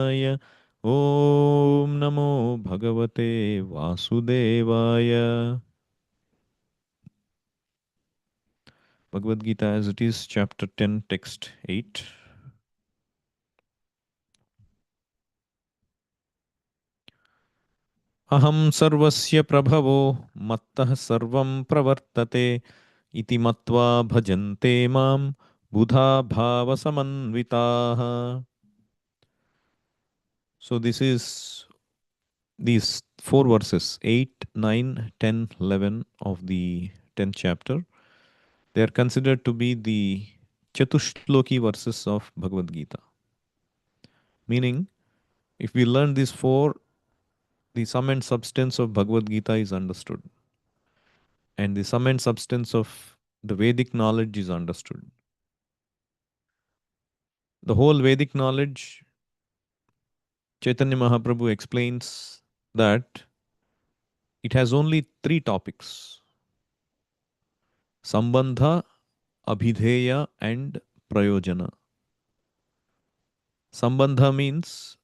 Aya. Om Namo Bhagavate Vasudevaya. Bhagavad Gita as it is, chapter 10, text 8. Aham sarvasya prabhavo mattah sarvam pravartate iti matva bhajante mam buddha bhava samanvitaha. So this is these four verses 8, 9, 10, 11 of the 10th chapter. They are considered to be the Chatushloki verses of Bhagavad Gita. Meaning, if we learn these four, the sum and substance of Bhagavad Gita is understood. And the sum and substance of the Vedic knowledge is understood. The whole Vedic knowledge, Chaitanya Mahaprabhu explains that it has only three topics: Sambandha, Abhidheya, and Prayojana. Sambandha means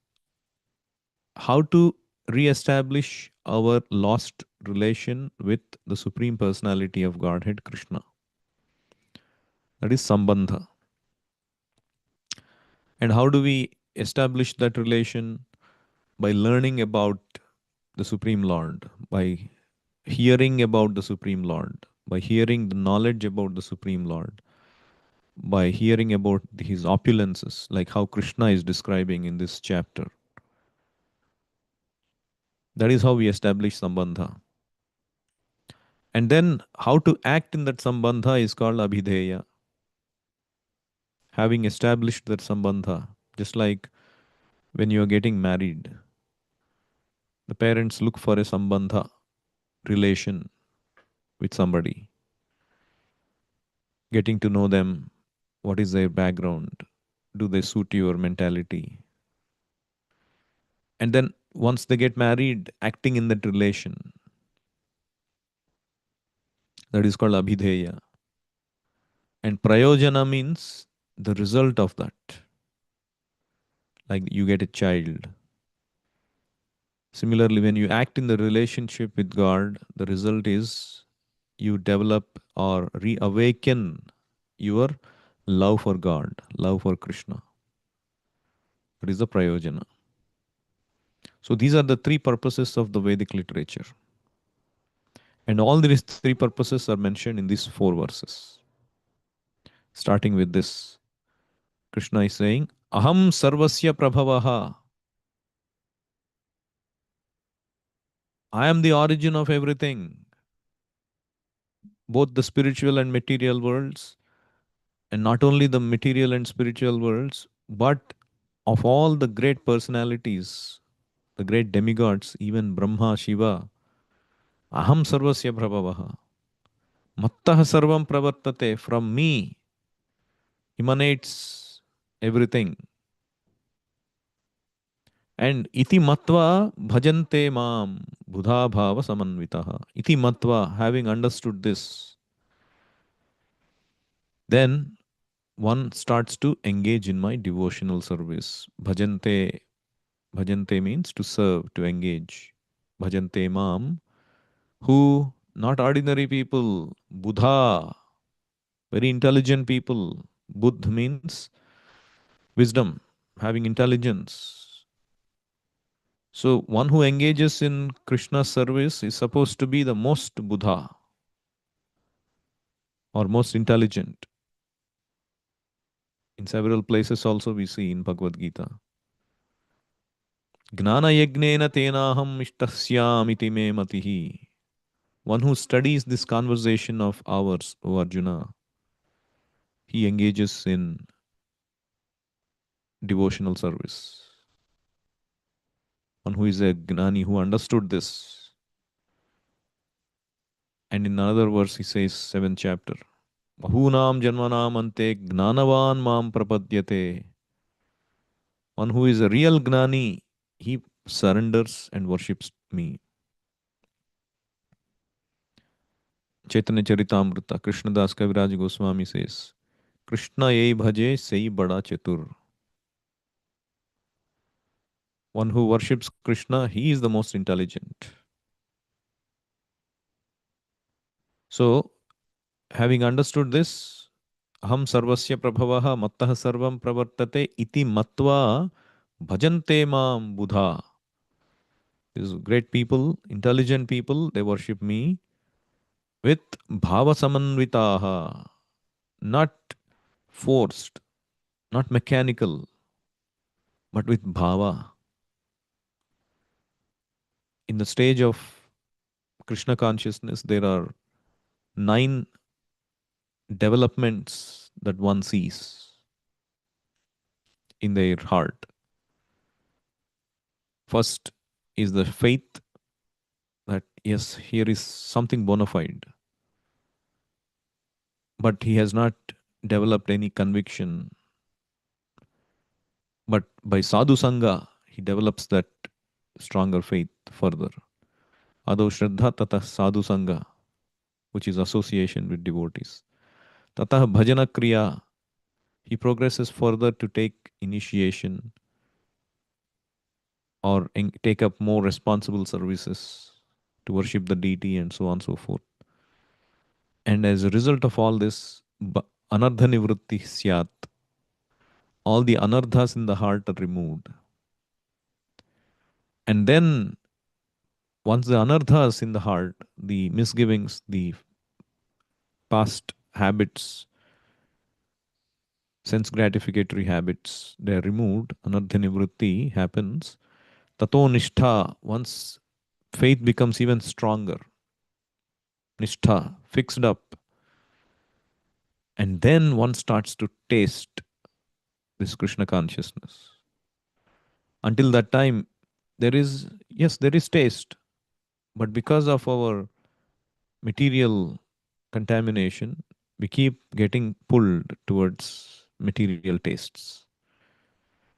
how to re-establish our lost relation with the Supreme Personality of Godhead, Krishna. That is Sambandha. And how do we establish that relation? By learning about the Supreme Lord, by hearing about the Supreme Lord, by hearing the knowledge about the Supreme Lord, by hearing about his opulences, like how Krishna is describing in this chapter. That is how we establish Sambandha. And then how to act in that Sambandha is called Abhidheya. Having established that Sambandha, just like when you are getting married, the parents look for a Sambandha relation with somebody, getting to know them, what is their background, do they suit your mentality. And then once they get married, acting in that relation, that is called Abhidheya. And Prayojana means the result of that. Like you get a child. Similarly, when you act in the relationship with God, the result is you develop or reawaken your love for God, love for Krishna. That is the Prayojana. So these are the three purposes of the Vedic literature. And all these three purposes are mentioned in these four verses. Starting with this, Krishna is saying, Aham sarvasya prabhavaha. I am the origin of everything, both the spiritual and material worlds, and not only the material and spiritual worlds, but of all the great personalities, the great demigods, even Brahma, Shiva, Aham sarvasya prabhavaha. Mattah sarvam pravartate. From me emanates everything. And iti matva bhajante mam buddha bhava samanvitaha. Iti matva, having understood this, then one starts to engage in my devotional service. Bhajante means to serve, to engage. Bhajante mam, who not ordinary people, Buddha, very intelligent people. Buddh means wisdom, having intelligence. So one who engages in Krishna's service is supposed to be the most Buddha or most intelligent. In several places also we see in Bhagavad Gita. Gnana yagnena tenaham ishtasyamiti me matihi. One who studies this conversation of ours, O Arjuna, he engages in devotional service. One who is a Gnani, who understood this. And in another verse he says, 7th chapter, Bahunam janmanam ante gnanavan mam prapadyate. One who is a real Gnani, he surrenders and worships me. Chaitanya Charitamrita, Krishnadas Kaviraj Goswami says, Krishna yei bhaje sei bada chatur. One who worships Krishna, he is the most intelligent. So, having understood this, aham sarvasya prabhavaha mattah sarvam pravartate iti matva bhajante mam buddha. These great people, intelligent people, they worship me with bhava samanvitaha, not forced, not mechanical, but with bhava. In the stage of Krishna consciousness, there are 9 developments that one sees in their heart. First is the faith that yes, here is something bona fide, but he has not developed any conviction. But by sadhu sangha, he develops that stronger faith further. Ado shraddha tata sadhu sangha, which is association with devotees. Tata bhajana kriya, he progresses further to take initiation or take up more responsible services to worship the deity and so on and so forth. And as a result of all this, anardha nivritti syat, all the anardhas in the heart are removed. And then, once the anardhas in the heart, the misgivings, the past habits, sense gratificatory habits, they are removed, anardha nivritti happens. Tato nishtha, once faith becomes even stronger, nishtha, fixed up, and then one starts to taste this Krishna consciousness. Until that time, there is, yes, there is taste, but because of our material contamination, we keep getting pulled towards material tastes.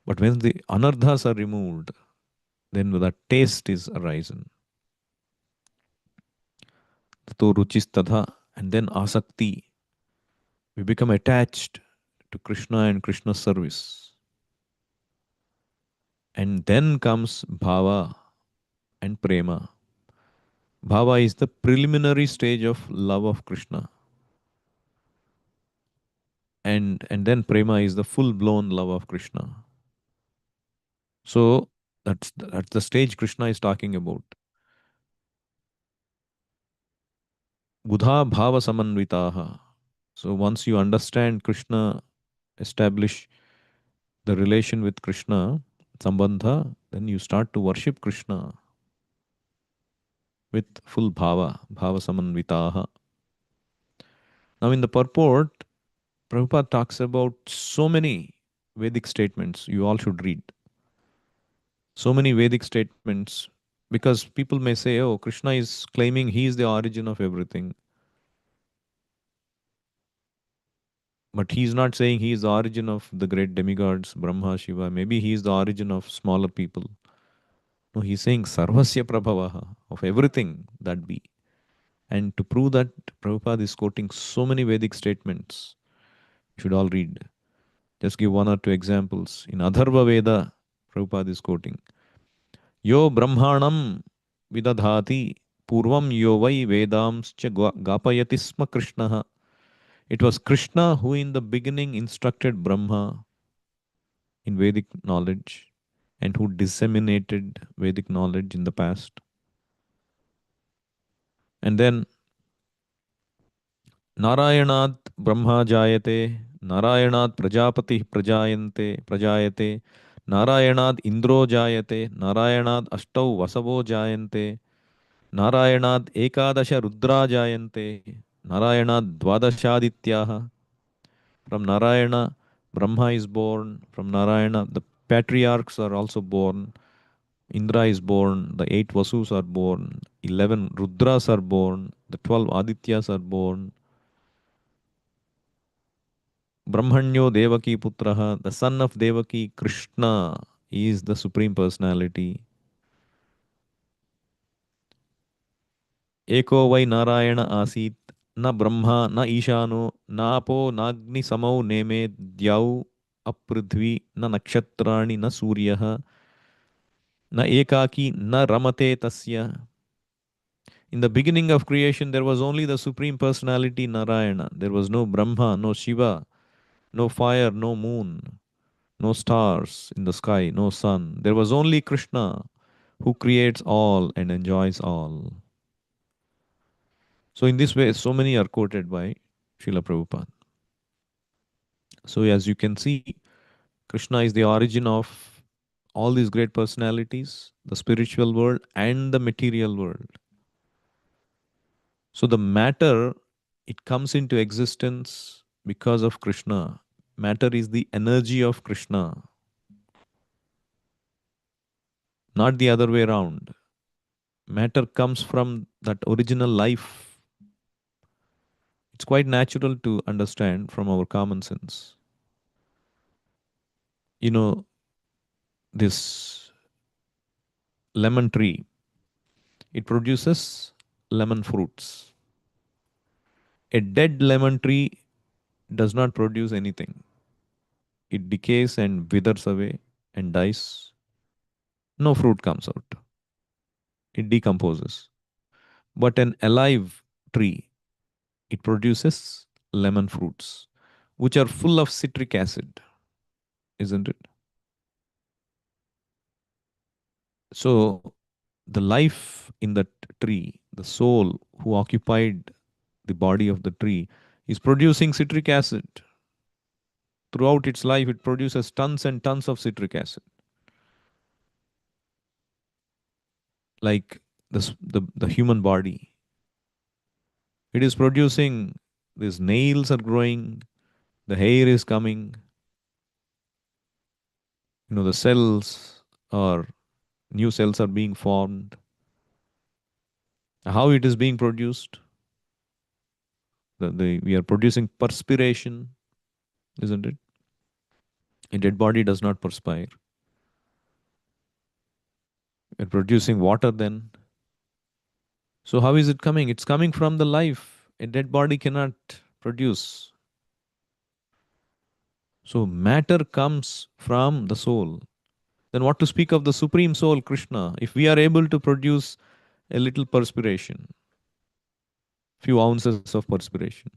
But when the anardhas are removed, then the taste is arisen. Tato ruchistadha, and then asakti. We become attached to Krishna and Krishna's service. And then comes bhava and prema. Bhava is the preliminary stage of love of Krishna. And then prema is the full blown love of Krishna. So that's the stage Krishna is talking about. Buddha bhava samanvitaha. So once you understand Krishna, establish the relation with Krishna, sambandha, then you start to worship Krishna with full bhava samanvitaha. Now in the purport, Prabhupada talks about so many Vedic statements you all should read. So many Vedic statements, because people may say, oh, Krishna is claiming he is the origin of everything. But he is not saying he is the origin of the great demigods, Brahma, Shiva. Maybe he is the origin of smaller people. No, he is saying Sarvasya Prabhavaha, of everything that be. And to prove that, Prabhupada is quoting so many Vedic statements. You should all read. Just give one or two examples. In Atharva Veda, Prabhupada is quoting, Yo Brahmanam Vidadhati Purvam Yo Vai Vedamscha Gapayati Sma Krishnaha. It was Krishna who in the beginning instructed Brahma in Vedic knowledge and who disseminated Vedic knowledge in the past. And then Narayanat Brahma Jayate, Narayanat Prajapati Prajayate, Narayanat Indro Jayate, Narayanat Ashtau Vasavo Jayante, Narayanat Ekadasha Rudra Jayante, Narayanat Dvadashadityaha. From Narayana, Brahma is born. From Narayana, the patriarchs are also born. Indra is born. The 8 Vasus are born. 11 Rudras are born. The 12 Adityas are born. Brahmanyo Devaki Putraha, the son of Devaki, Krishna, is the Supreme Personality. Eko vai Narayana Asit, na Brahma, na Ishano, na Apo, Nagni Samau Neme, Dyau, Aprithvi, na Nakshatrani, na Suryaha. Na ekaki na ramate tasya. In the beginning of creation, there was only the Supreme Personality Narayana. There was no Brahma, no Shiva, no fire, no moon, no stars in the sky, no sun. There was only Krishna who creates all and enjoys all. So, in this way, so many are quoted by Srila Prabhupada. So, as you can see, Krishna is the origin of all these great personalities, the spiritual world and the material world. So, the matter, it comes into existence because of Krishna. Matter is the energy of Krishna, not the other way around. Matter comes from that original life. It's quite natural to understand from our common sense. You know, this lemon tree, it produces lemon fruits. A dead lemon tree does not produce anything. It decays and withers away and dies. No fruit comes out. It decomposes. But an alive tree, it produces lemon fruits, which are full of citric acid, isn't it? So, the life in that tree, the soul who occupied the body of the tree, is producing citric acid. Throughout its life, it produces tons and tons of citric acid. Like the human body, it is producing, these nails are growing, the hair is coming, the cells or new cells are being formed. How it is being produced? We are producing perspiration, isn't it? A dead body does not perspire. We're producing water then. So how is it coming? It's coming from the life. A dead body cannot produce. So matter comes from the soul. Then what to speak of the Supreme Soul, Krishna? If we are able to produce a little perspiration, few ounces of perspiration,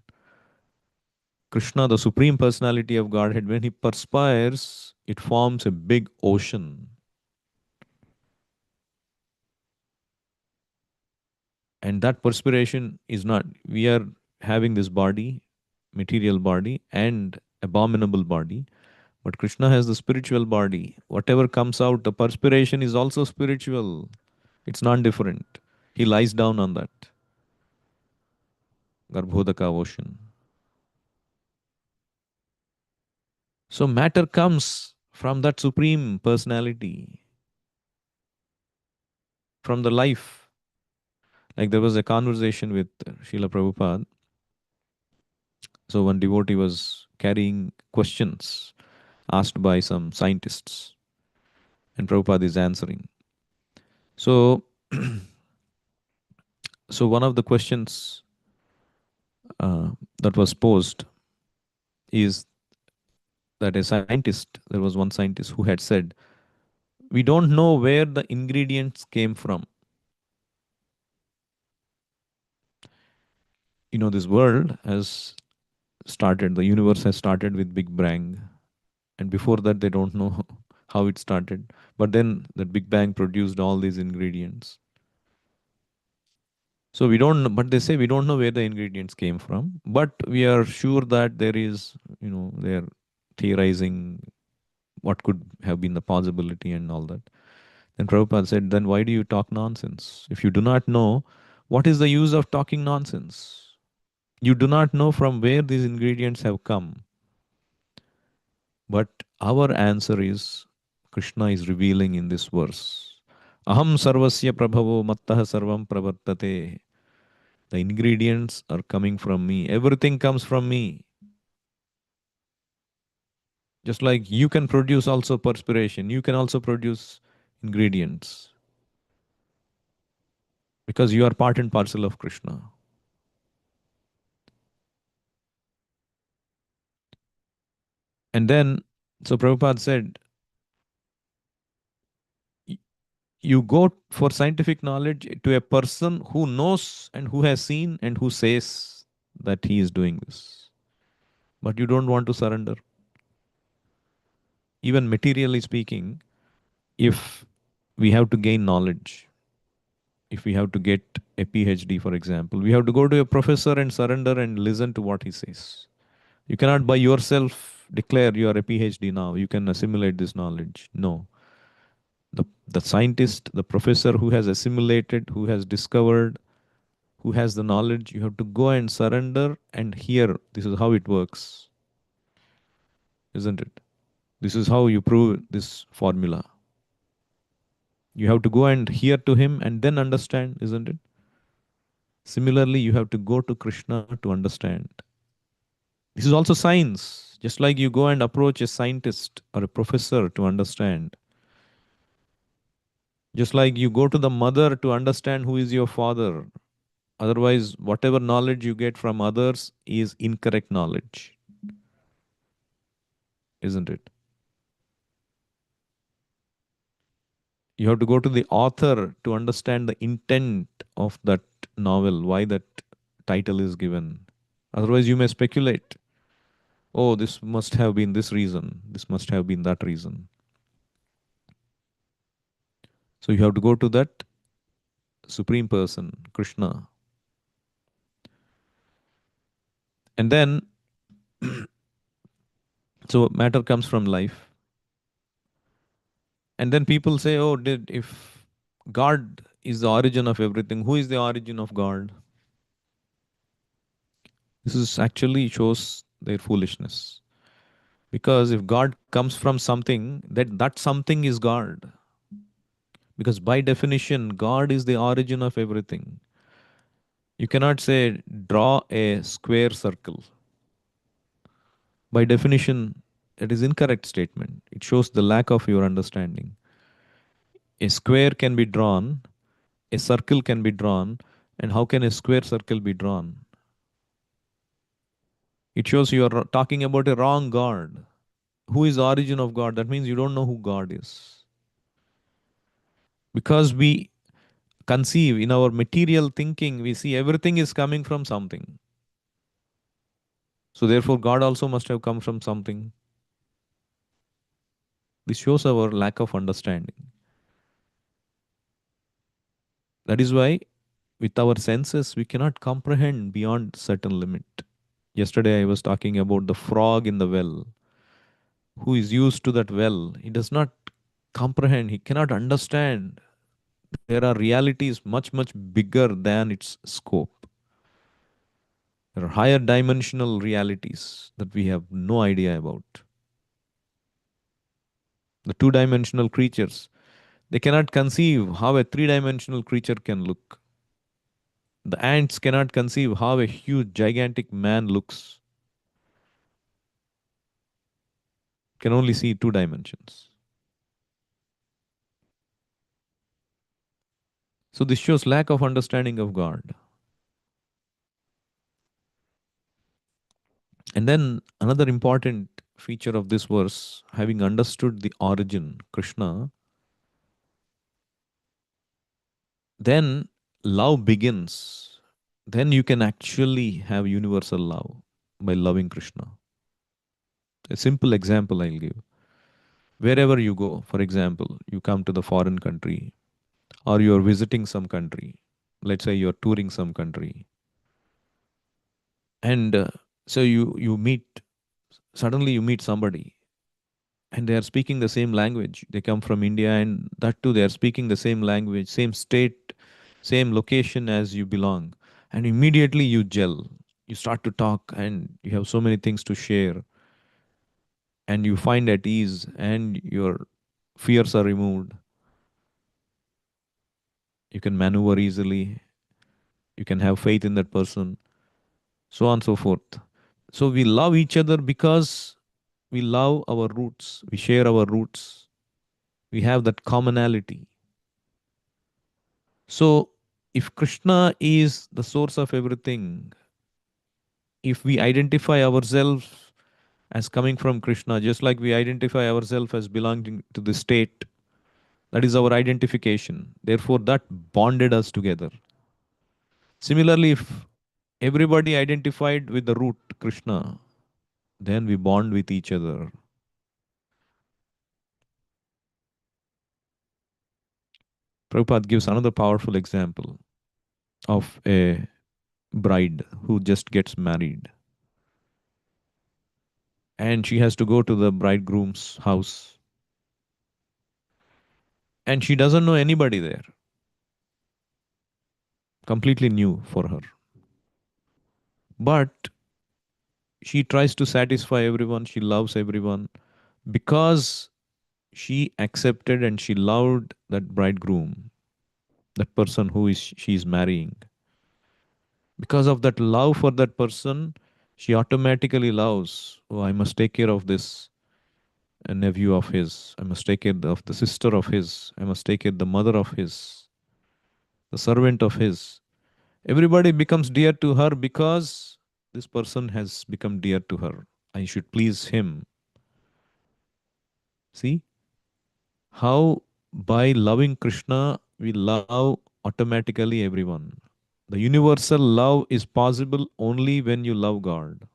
Krishna, the Supreme Personality of Godhead, when he perspires, it forms a big ocean. And that perspiration is not, we are having this body, material body, and abominable body. But Krishna has the spiritual body. Whatever comes out, the perspiration is also spiritual. It's not different. He lies down on that Garbhodaka ocean. So matter comes from that supreme personality, from the life. Like there was a conversation with Srila Prabhupada. So one devotee was carrying questions asked by some scientists, and Prabhupada is answering. So, so one of the questions that was posed is that a scientist, there was one scientist who had said, we don't know where the ingredients came from. This world has started, the universe has started with Big Bang, and before that, they don't know how it started. But then that Big Bang produced all these ingredients. So we don't, but they say we don't know where the ingredients came from, but we are sure that there is, they're theorizing what could have been the possibility and all that. Then Prabhupada said, then why do you talk nonsense? If you do not know, what is the use of talking nonsense? You do not know from where these ingredients have come. But our answer is Krishna is revealing in this verse. Aham sarvasya prabhavo mattah sarvam pravartate. The ingredients are coming from me. Everything comes from me. Just like you can produce also perspiration, you can also produce ingredients because you are part and parcel of Krishna. And then, so Prabhupada said, You go for scientific knowledge to a person who knows and who has seen and who says that he is doing this. But you don't want to surrender. Even materially speaking, if we have to gain knowledge, if we have to get a PhD, for example, we have to go to a professor and surrender and listen to what he says. You cannot by yourself declare you are a PhD now. You can assimilate this knowledge. No. The scientist, the professor who has assimilated, who has discovered, who has the knowledge, you have to go and surrender and hear. This is how it works, isn't it? This is how you prove this formula. You have to go and hear to him and then understand, isn't it? Similarly, you have to go to Krishna to understand. This is also science. Just like you go and approach a scientist or a professor to understand. Just like you go to the mother to understand who is your father. Otherwise, whatever knowledge you get from others is incorrect knowledge, isn't it? You have to go to the author to understand the intent of that novel, why that title is given. Otherwise, you may speculate. Oh, this must have been this reason. This must have been that reason. So you have to go to that Supreme Person, Krishna. And then, so matter comes from life. And then people say, oh, if God is the origin of everything, who is the origin of God? This is actually shows their foolishness. Because if God comes from something, that something is God. Because by definition, God is the origin of everything. You cannot say, draw a square circle. By definition, it is incorrect statement. It shows the lack of your understanding. A square can be drawn, a circle can be drawn, and how can a square circle be drawn? It shows you are talking about a wrong God. Who is the origin of God? That means you don't know who God is. Because we conceive in our material thinking, we see everything is coming from something. So therefore, God also must have come from something. This shows our lack of understanding. That is why, with our senses, we cannot comprehend beyond certain limit. Yesterday, I was talking about the frog in the well. Who is used to that well, he does not comprehend, he cannot understand. There are realities much, much bigger than its scope. There are higher dimensional realities that we have no idea about. The two dimensional creatures, they cannot conceive how a three dimensional creature can look. The ants cannot conceive how a huge, gigantic man looks, can only see two dimensions. So this shows lack of understanding of God. And then another important feature of this verse, having understood the origin, Krishna, then love begins. Then you can actually have universal love by loving Krishna. A simple example I'll give. Wherever you go, for example, you come to the foreign country or you're visiting some country, let's say you're touring some country, and so you meet, suddenly you meet somebody and they are speaking the same language. They come from India, and that too, they are speaking the same language, same state, same location as you belong. And immediately you gel. You start to talk, and you have so many things to share, and you find at ease, and your fears are removed. You can maneuver easily. You can have faith in that person, so on and so forth. So we love each other because we love our roots. We share our roots. We have that commonality. So, if Krishna is the source of everything, if we identify ourselves as coming from Krishna, just like we identify ourselves as belonging to the state, That is our identification. Therefore, that bonded us together. Similarly, if everybody identified with the root Krishna, then we bond with each other. Prabhupada gives another powerful example of a bride who just gets married, and she has to go to the bridegroom's house, and she doesn't know anybody there, completely new for her. But she tries to satisfy everyone, she loves everyone because she accepted and she loved that bridegroom, that person who is she is marrying. Because of that love for that person, she automatically loves, oh, I must take care of this a nephew of his. I must take care of the sister of his. I must take care of the mother of his, the servant of his. Everybody becomes dear to her because this person has become dear to her. I should please him. See how by loving Krishna, we love automatically everyone. The universal love is possible only when you love God.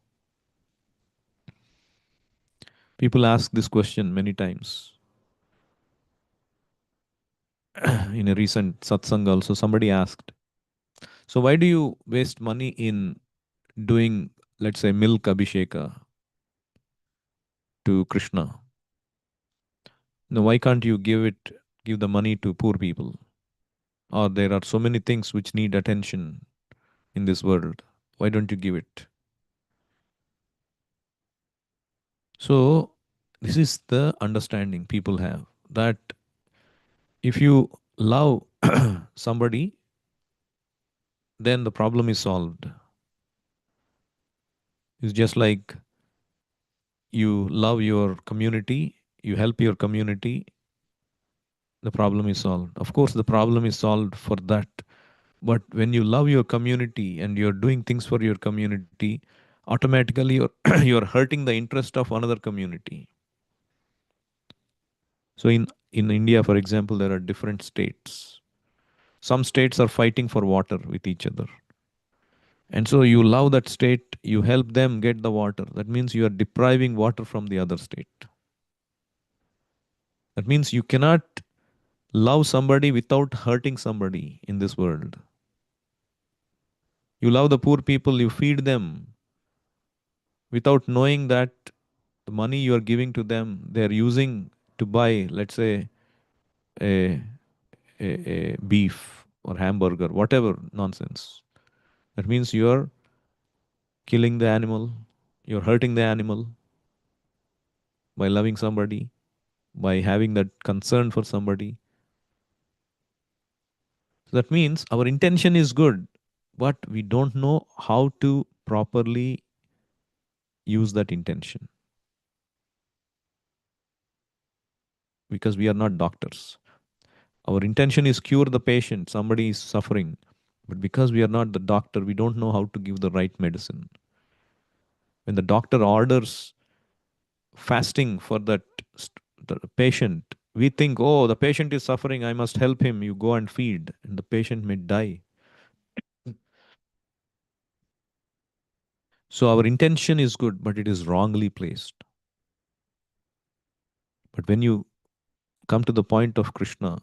People ask this question many times. In a recent satsang, also, somebody asked, so why do you waste money in doing, let's say, milk abhisheka to Krishna? No, why can't you give the money to poor people? Or there are so many things which need attention in this world. Why don't you give it? So, this is the understanding people have that if you love somebody, then the problem is solved. It's just like you love your community, you help your community, the problem is solved. Of course, the problem is solved for that. But when you love your community and you're doing things for your community, automatically you're hurting the interest of another community. So in India, for example, there are different states. Some states are fighting for water with each other. And so you love that state, you help them get the water. That means you are depriving water from the other state. That means you cannot love somebody without hurting somebody in this world. You love the poor people, you feed them without knowing that the money you are giving to them, they're using to buy, let's say, a, a beef or hamburger, whatever nonsense. That means you're killing the animal, you're hurting the animal by loving somebody, by having that concern for somebody. So that means our intention is good, but we don't know how to properly use that intention because we are not doctors. Our intention is cure the patient, somebody is suffering. But because we are not the doctor, we don't know how to give the right medicine. When the doctor orders fasting for the patient, we think, oh, the patient is suffering, I must help him. You go and feed, and the patient may die. So our intention is good, but it is wrongly placed. But when you come to the point of Krishna,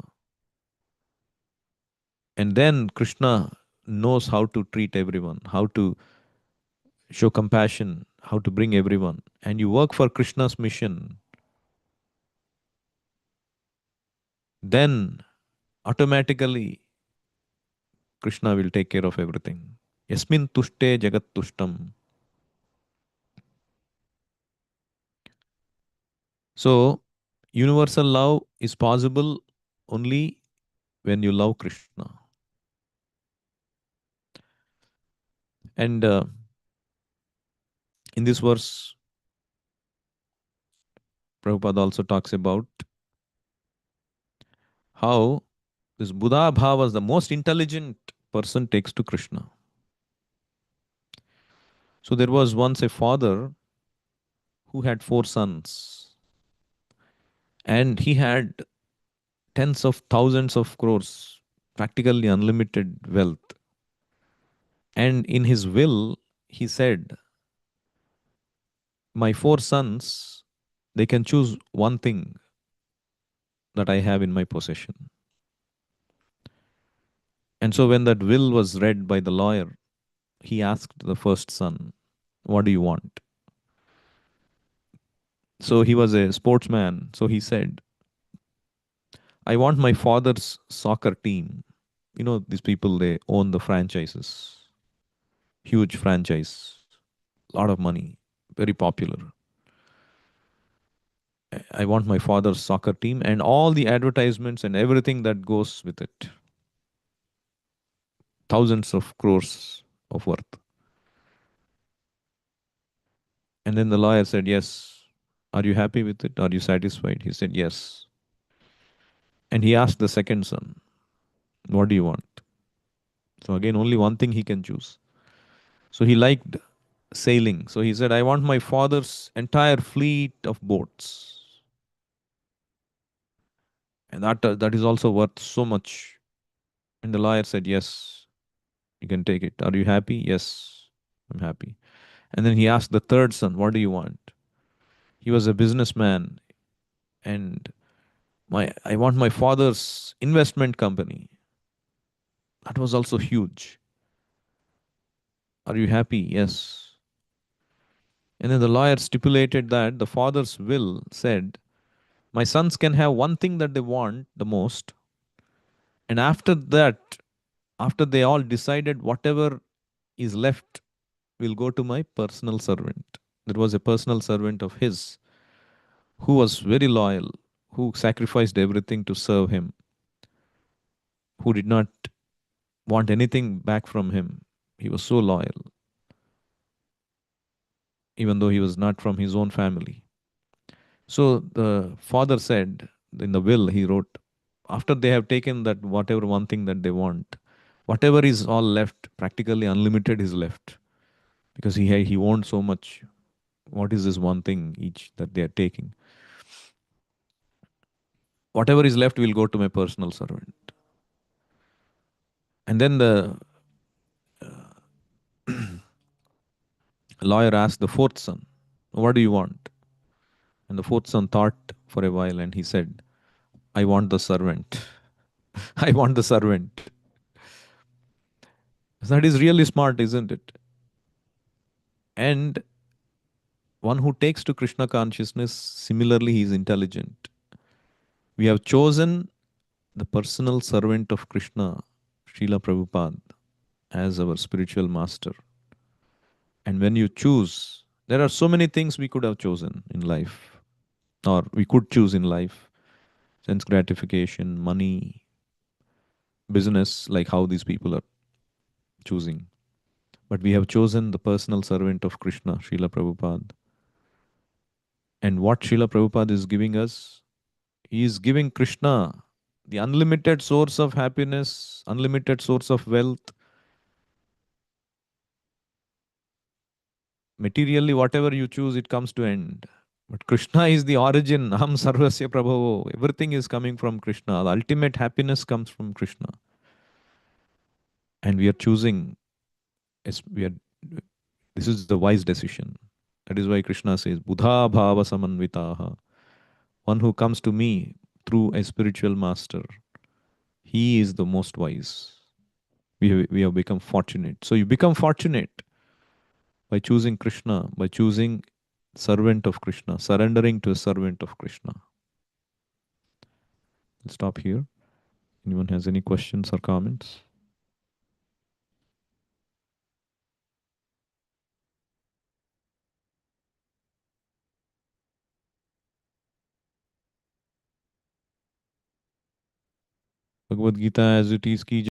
and then Krishna knows how to treat everyone, how to show compassion, how to bring everyone, and you work for Krishna's mission, then automatically Krishna will take care of everything. Yasmin tushte jagat tushtam. So, universal love is possible only when you love Krishna. And in this verse, Prabhupada also talks about how this Buddha Bhava, the most intelligent person, takes to Krishna. So, there was once a father who had four sons, and he had tens of thousands of crores, practically unlimited wealth. And in his will, he said, my four sons, they can choose one thing that I have in my possession. And so when that will was read by the lawyer, he asked the first son, what do you want? So he was a sportsman. So he said, I want my father's soccer team. You know, these people, they own the franchises, huge franchise, lot of money, very popular. I want my father's soccer team and all the advertisements and everything that goes with it. Thousands of crores of worth. And then the lawyer said, yes. Are you happy with it? Are you satisfied? He said, yes. And he asked the second son, what do you want? So again, only one thing he can choose. So he liked sailing. So he said, I want my father's entire fleet of boats. And that is also worth so much. And the lawyer said, yes, you can take it. Are you happy? Yes, I'm happy. And then he asked the third son, what do you want? He was a businessman. And I want my father's investment company. That was also huge. Are you happy? Yes. And then the lawyer stipulated that the father's will said, my sons can have one thing that they want the most. And after that, after they all decided, whatever is left will go to my personal servant. There was a personal servant of his who was very loyal, who sacrificed everything to serve him, who did not want anything back from him. He was so loyal, even though he was not from his own family. So the father said in the will, he wrote, after they have taken that whatever one thing that they want, whatever is all left, practically unlimited is left because he owned so much. What is this one thing each that they are taking? Whatever is left will go to my personal servant. And then the lawyer asked the fourth son, what do you want? And the fourth son thought for a while and he said, I want the servant. I want the servant. That is really smart, isn't it? And one who takes to Krishna consciousness, similarly, he is intelligent. We have chosen the personal servant of Krishna, Srila Prabhupada, as our spiritual master. And when you choose, there are so many things we could have chosen in life, or we could choose in life: sense gratification, money, business, like how these people are choosing. But we have chosen the personal servant of Krishna, Srila Prabhupada. And what Srila Prabhupada is giving us, he is giving Krishna the unlimited source of happiness, unlimited source of wealth. Materially, whatever you choose, it comes to end. But Krishna is the origin. Aham sarvasya prabhavo. Everything is coming from Krishna. The ultimate happiness comes from Krishna. And we are choosing, we are, this is the wise decision. That is why Krishna says, Buddha bhava samanvitaha. One who comes to me through a spiritual master, he is the most wise. We have become fortunate. So you become fortunate by choosing Krishna, by choosing servant of Krishna, surrendering to a servant of Krishna. I'll stop here. Anyone has any questions or comments? Bhagavad Gita as it is ki